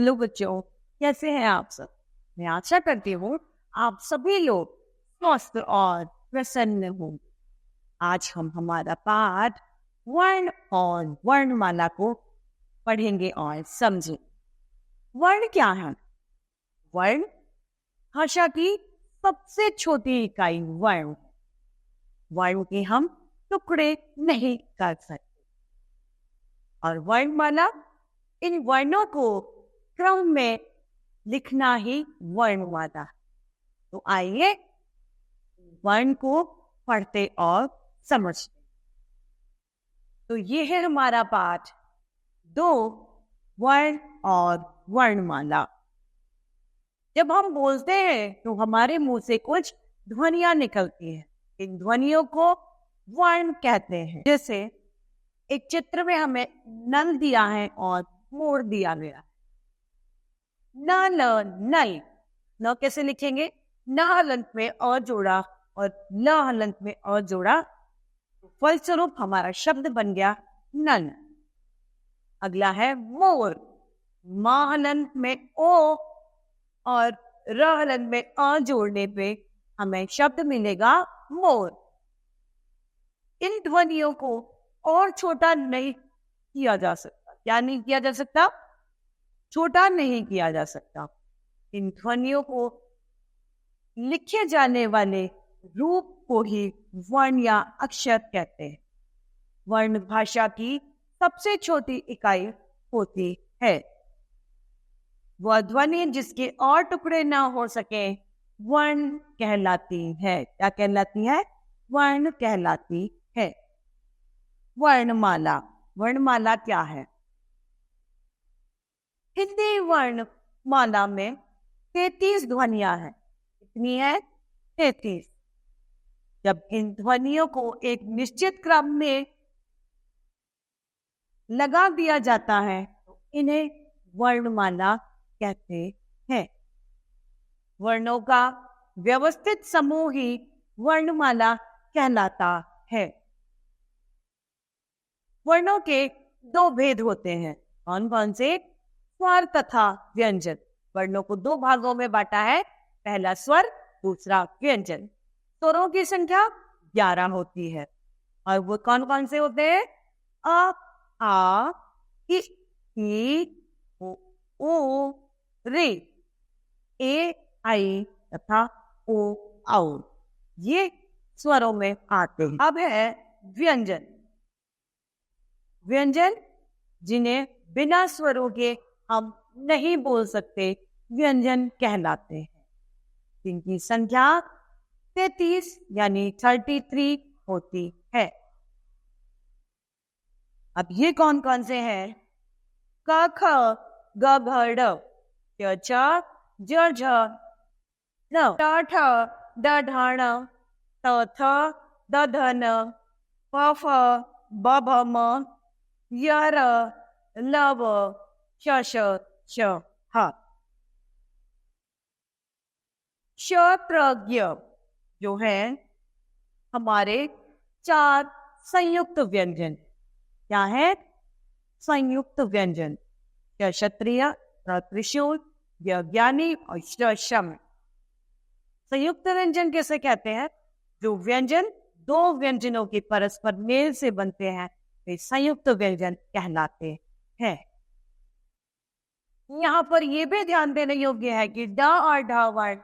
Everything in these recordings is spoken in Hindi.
हेलो बच्चों, कैसे हैं आप सब। मैं आशा करती हूँ आप सभी लोग स्वस्थ और प्रसन्न होंगे। आज हम हमारा पाठ वर्ण और वर्णमाला को पढ़ेंगे और समझेंगे। वर्ण क्या है? वर्ण भाषा की सबसे छोटी इकाई वर्ण। वर्ण के हम टुकड़े नहीं कर सकते और वर्णमाला इन वर्णों को क्रम में लिखना ही वर्णमाला। तो आइए वर्ण को पढ़ते और समझते। तो ये है हमारा पाठ 2 वर्ण और वर्णमाला। जब हम बोलते हैं तो हमारे मुंह से कुछ ध्वनियां निकलती हैं। इन ध्वनियों को वर्ण कहते हैं। जैसे एक चित्र में हमें नल दिया है और मोर दिया गया है। न नल। न कैसे लिखेंगे? न हलंत में अ जोड़ा और ल हलंत में अ जोड़ा, तो फलस्वरूप हमारा शब्द बन गया नल। अगला है मोर। म हलंत में ओ और र हलंत में अ जोड़ने पे हमें शब्द मिलेगा मोर। इन ध्वनियों को और छोटा नहीं किया जा सकता। क्या नहीं किया जा सकता? छोटा नहीं किया जा सकता। इन ध्वनियों को लिखे जाने वाले रूप को ही वर्ण या अक्षर कहते हैं। वर्ण भाषा की सबसे छोटी इकाई होती है। वह ध्वनि जिसके और टुकड़े ना हो सके वर्ण कहलाती है। क्या कहलाती है? वर्ण कहलाती है। वर्णमाला। वर्णमाला क्या है? हिंदी वर्णमाला में 33 ध्वनियां हैं। कितनी है? 33। जब इन ध्वनियों को एक निश्चित क्रम में लगा दिया जाता है तो इन्हें वर्णमाला कहते हैं। वर्णों का व्यवस्थित समूह ही वर्णमाला कहलाता है। वर्णों के 2 भेद होते हैं। कौन कौन से? स्वर तथा व्यंजन। वर्णों को 2 भागों में बांटा है। पहला स्वर, दूसरा व्यंजन। स्वरों की संख्या 11 होती है और वो कौन कौन से होते हैं? अ, आ, ई, उ, रे, ए, आई तथा ओ, औ। ये स्वरों में आते हैं। अब है व्यंजन। व्यंजन जिन्हें बिना स्वरों के हम नहीं बोल सकते व्यंजन कहलाते हैं। जिनकी संख्या 33 यानी 33 होती है। अब ये कौन कौन से हैं? क ख ग घ ड़, च छ ज झ ण, ट ठ ड ढ ण, त थ द ध न, प फ ब भ म, य र ल व, श श श ह। क्षत्रज्ञ जो है हमारे 4 संयुक्त व्यंजन। क्या है? संयुक्त व्यंजन। क्षत्रिय, त्रिशूल, ज्ञानी और शम। संयुक्त व्यंजन कैसे कहते हैं? जो व्यंजन 2 व्यंजनों के परस्पर मेल से बनते हैं वे संयुक्त व्यंजन कहलाते हैं। यहाँ पर यह भी ध्यान देने योग्य है कि ड और ढ वर्ण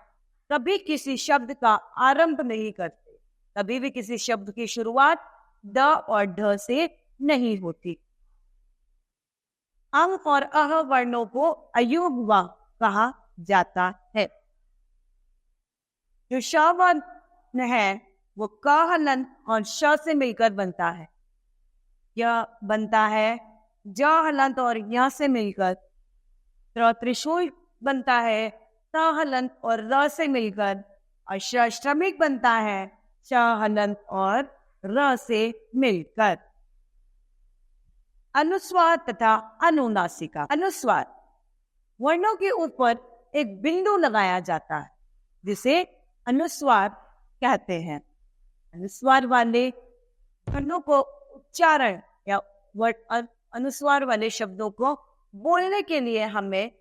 कभी किसी शब्द का आरंभ नहीं करते। कभी भी किसी शब्द की शुरुआत ड और ढ से नहीं होती। अंग और अह वर्णों को अयुग्म कहा जाता है। जो श वर्ण है वो क हलंत और श से मिलकर बनता है। यह बनता है ज हलंत और य से मिलकर। त्रिशूल बनता है त हलंत और र से मिलकर। और श्रमिक बनता है श हलंत और र से मिलकर। अनुस्वार तथा अनुनासिका। अनुस्वार वर्णों के ऊपर एक बिंदु लगाया जाता है जिसे अनुस्वार कहते हैं। अनुस्वार वाले वर्णों को उच्चारण या अनुस्वार वाले शब्दों को बोलने के लिए हमें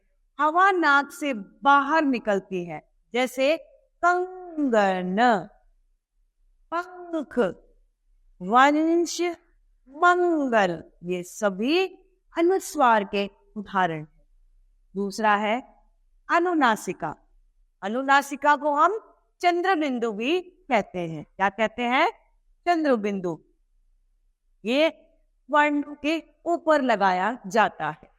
हवा नाक से बाहर निकलती है, जैसे कंगन, पंख, वंश, मंगल, ये सभी अनुस्वार के उदाहरण हैं। दूसरा है अनुनासिका। अनुनासिका को हम चंद्र बिंदु भी कहते हैं। क्या कहते हैं? चंद्र बिंदु। ये वर्ण के ऊपर लगाया जाता है।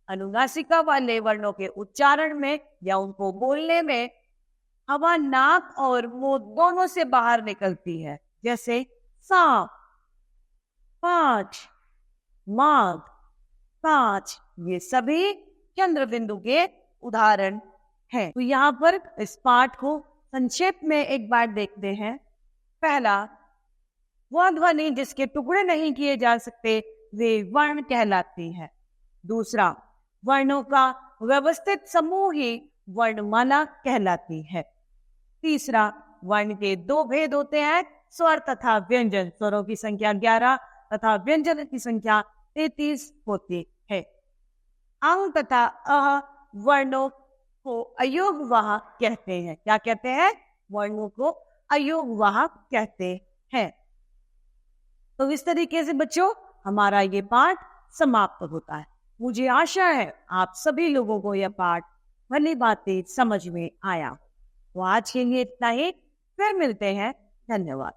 अनुनासिका वाले वर्णों के उच्चारण में या उनको बोलने में हवा नाक और मुंह दोनों से बाहर निकलती है, जैसे सांप, पांच, माघ, कांच, ये सभी चंद्र बिंदु के उदाहरण हैं। तो यहाँ पर इस पाठ को संक्षेप में एक बार देखते हैं। पहला, वह ध्वनि जिसके टुकड़े नहीं किए जा सकते वे वर्ण कहलाती है। दूसरा, वर्णों का व्यवस्थित समूह ही वर्णमाला कहलाती है। तीसरा, वर्ण के दो भेद होते हैं, स्वर तथा व्यंजन। स्वरों की संख्या 11 तथा व्यंजन की संख्या 33 होती है। अंग तथा अह वर्णों को अयोगवाह कहते हैं। क्या कहते हैं? वर्णों को अयोगवाह कहते हैं। तो इस तरीके से बच्चों हमारा ये पाठ समाप्त होता है। मुझे आशा है आप सभी लोगों को यह पाठ भली भांति समझ में आया। तो आज के लिए इतना ही, फिर मिलते हैं। धन्यवाद।